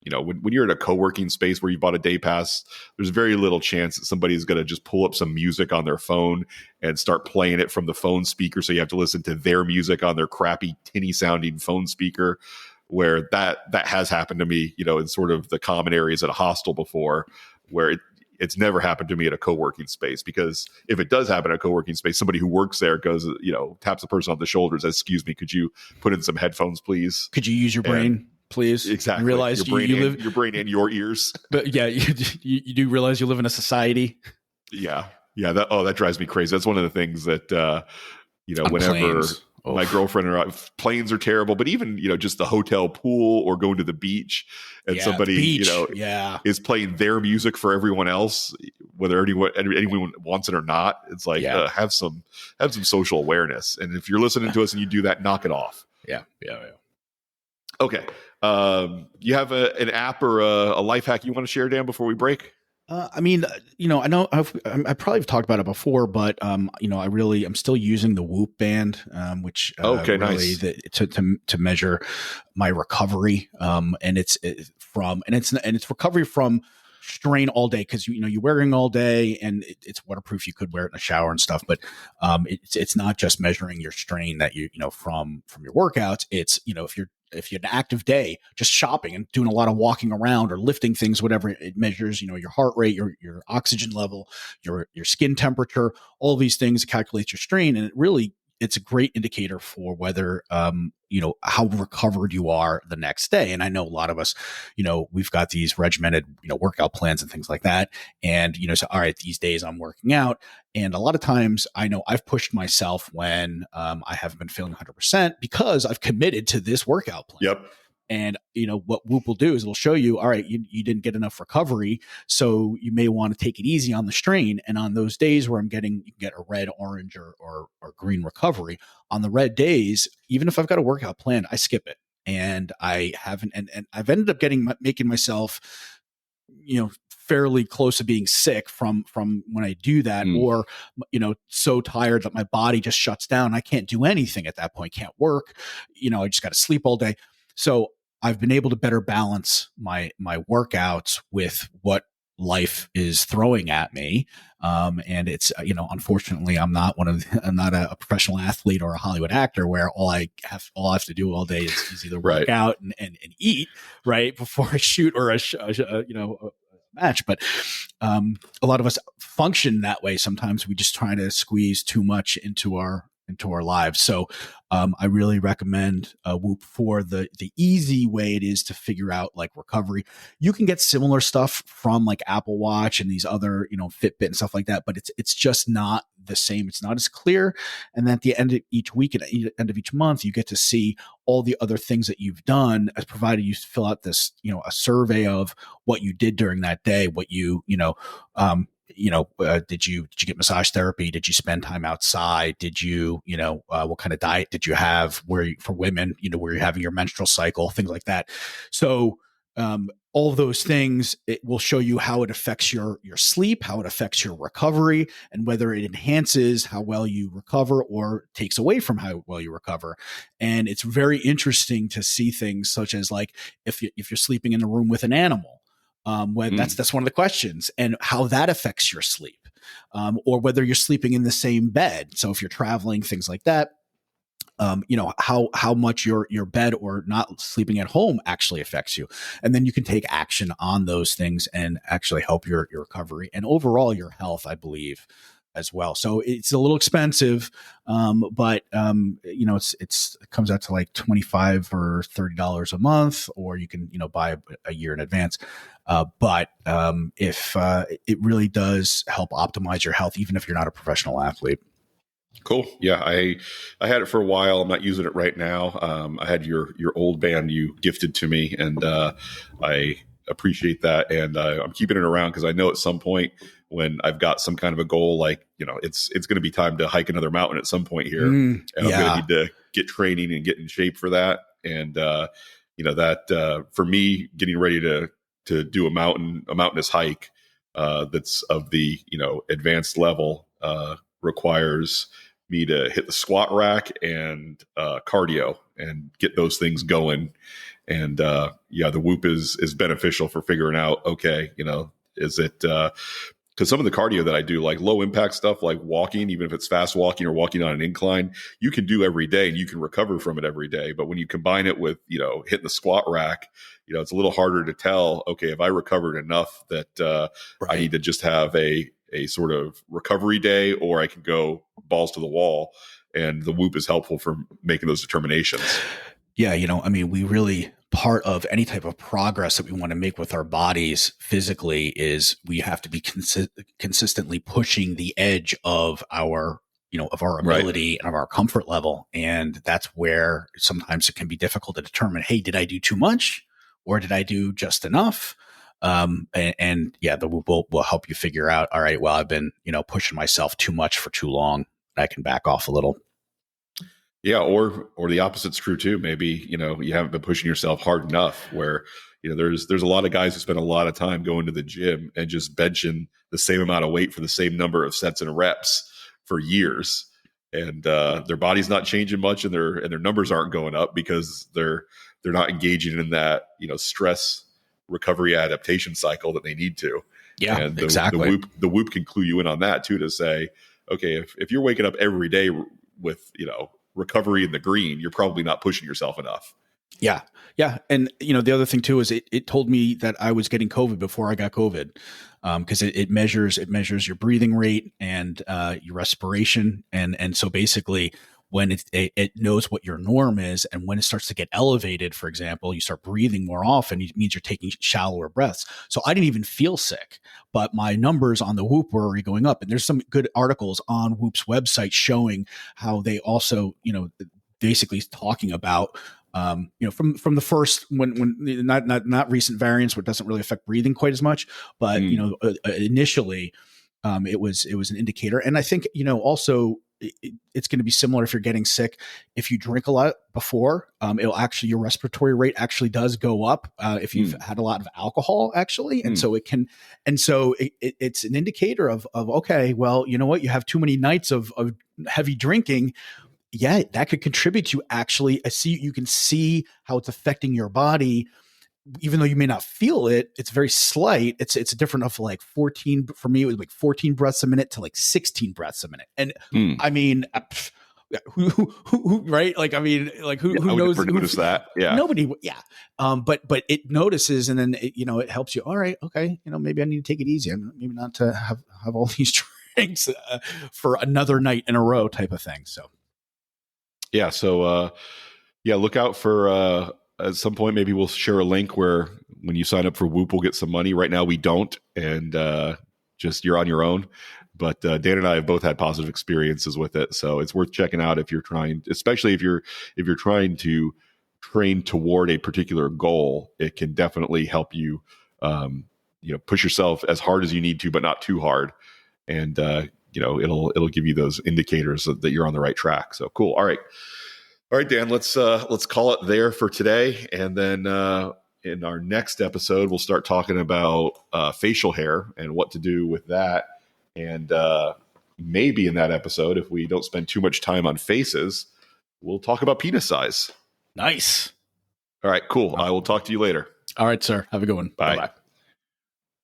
when you're in a co-working space where you bought a day pass, there's very little chance that somebody's going to just pull up some music on their phone and start playing it from the phone speaker. So you have to listen to their music on their crappy, tinny sounding phone speaker, where that has happened to me, in sort of the common areas at a hostel before, where it's never happened to me at a co-working space. Because if it does happen at a co-working space, somebody who works there goes, taps the person on the shoulder and says, "Excuse me, could you put in some headphones, please? Could you use your brain, please?" Exactly. You realize your brain and your ears. But yeah, you do realize you live in a society. Yeah. Yeah. That drives me crazy. That's one of the things that, whenever my girlfriend or planes are terrible, but even, just the hotel pool or going to the beach and somebody, is playing their music for everyone else, whether anyone wants it or not. It's like, have some social awareness. And if you're listening to us and you do that, knock it off. Yeah. Okay. You have an app or a life hack you want to share, Dan, before we break? I know I probably have talked about it before, but I'm still using the Whoop band, which nice to measure my recovery, and it's recovery from strain all day, because you're wearing all day and it's waterproof. You could wear it in the shower and stuff, but it's not just measuring your strain that from your workouts. It's if you had an active day, just shopping and doing a lot of walking around or lifting things, whatever, it measures, your heart rate, your oxygen level, your skin temperature, all these things, calculates your strain. And it's a great indicator for whether, how recovered you are the next day. And I know a lot of us, we've got these regimented, workout plans and things like that. And, so, all right, these days I'm working out. And a lot of times I know I've pushed myself when I haven't been feeling 100% because I've committed to this workout plan. Yep. And, what Whoop will do is it'll show you, all right, you didn't get enough recovery. So you may want to take it easy on the strain. And on those days where you can get a red, orange, or green recovery, on the red days, even if I've got a workout plan, I skip it. And I haven't, and I've ended up making myself, fairly close to being sick from when I do that, or, so tired that my body just shuts down. I can't do anything at that point, can't work, I just got to sleep all day. So I've been able to better balance my workouts with what life is throwing at me. And it's, unfortunately I'm not a professional athlete or a Hollywood actor where all I have to do all day is either work out and eat right before a shoot or a match. But a lot of us function that way. Sometimes we just try to squeeze too much into our lives. So I really recommend Whoop for the easy way it is to figure out like recovery. You can get similar stuff from like Apple Watch and these other, Fitbit and stuff like that, but it's just not the same. It's not as clear. And then at the end of each week and at the end of each month, you get to see all the other things that you've done, as provided you fill out this, a survey of what you did during that day, what did you get massage therapy? Did you spend time outside? Did you, what kind of diet did you have? For women, where you're having your menstrual cycle, things like that. So, all of those things, it will show you how it affects your sleep, how it affects your recovery, and whether it enhances how well you recover or takes away from how well you recover. And it's very interesting to see things such as like, if you're sleeping in a room with an animal, that's one of the questions, and how that affects your sleep, or whether you're sleeping in the same bed. So if you're traveling, things like that, how much your bed or not sleeping at home actually affects you. And then you can take action on those things and actually help your recovery and overall your health, I believe, as well. So it's a little expensive, but it comes out to like $25 or $30 a month, or you can, buy a year in advance. But if it really does help optimize your health, even if you're not a professional athlete. Cool. Yeah, I had it for a while. I'm not using it right now. I had your old band you gifted to me, and I appreciate that. And I'm keeping it around because I know at some point when I've got some kind of a goal, like, it's going to be time to hike another mountain at some point here. And I'm going to need to get training and get in shape for that. And, that for me, getting ready to do a mountainous hike that's of the, advanced level requires me to hit the squat rack and cardio and get those things going. And the Whoop is beneficial for figuring out, okay, is it because some of the cardio that I do, like low impact stuff, like walking, even if it's fast walking or walking on an incline, you can do every day and you can recover from it every day. But when you combine it with, hitting the squat rack, it's a little harder to tell, okay, have I recovered enough that I need to just have a sort of recovery day, or I can go balls to the wall. And the Whoop is helpful for making those determinations. Yeah. We really, part of any type of progress that we want to make with our bodies physically is we have to be consistently pushing the edge of our ability and of our comfort level. And that's where sometimes it can be difficult to determine, hey, did I do too much or did I do just enough? The Whoop will help you figure out, all right, well, I've been, pushing myself too much for too long. I can back off a little. Yeah. Or the opposite's true too. Maybe, you haven't been pushing yourself hard enough where, there's a lot of guys who spend a lot of time going to the gym and just benching the same amount of weight for the same number of sets and reps for years. And their body's not changing much and their numbers aren't going up because they're not engaging in that, stress recovery adaptation cycle that they need to. Yeah, and exactly. The Whoop can clue you in on that too, to say, okay, if you're waking up every day with, recovery in the green, you're probably not pushing yourself enough. Yeah. Yeah. And, the other thing too, is it told me that I was getting COVID before I got COVID. Cause it measures your breathing rate and, your respiration. And so basically when it knows what your norm is, and when it starts to get elevated, for example, you start breathing more often, it means you're taking shallower breaths. So I didn't even feel sick, but my numbers on the Whoop were already going up. And there's some good articles on Whoop's website showing how they also, basically talking about, from the first, when not recent variants, where it doesn't really affect breathing quite as much, but initially, it was an indicator. And I think, also it's going to be similar if you're getting sick. If you drink a lot before, it'll actually, your respiratory rate actually does go up if you've had a lot of alcohol, actually. And so it's an indicator of okay, well, you know what, you have too many nights of heavy drinking. Yeah, that could contribute to actually you can see how it's affecting your body, even though you may not feel it. It's very slight. It's a different of like 14. For me, it was like 14 breaths a minute to like 16 breaths a minute. And I mean, who right? Like, I mean, like who knows? Who notice that? Yeah, nobody. Yeah. But it notices, and then it helps you. All right, okay. Maybe I need to take it easy. Maybe not to have all these drinks for another night in a row, type of thing. So. Yeah. So, look out for at some point, maybe we'll share a link where when you sign up for Whoop, we'll get some money. Right now we don't. And just you're on your own. But Dan and I have both had positive experiences with it. So it's worth checking out if you're trying, especially if you're trying to train toward a particular goal. It can definitely help you, push yourself as hard as you need to, but not too hard. And, it'll give you those indicators that you're on the right track. So cool. All right, Dan, let's call it there for today. And then in our next episode, we'll start talking about facial hair and what to do with that. And maybe in that episode, if we don't spend too much time on faces, we'll talk about penis size. Nice. All right, cool. I will talk to you later. All right, sir. Have a good one. Bye. Bye-bye.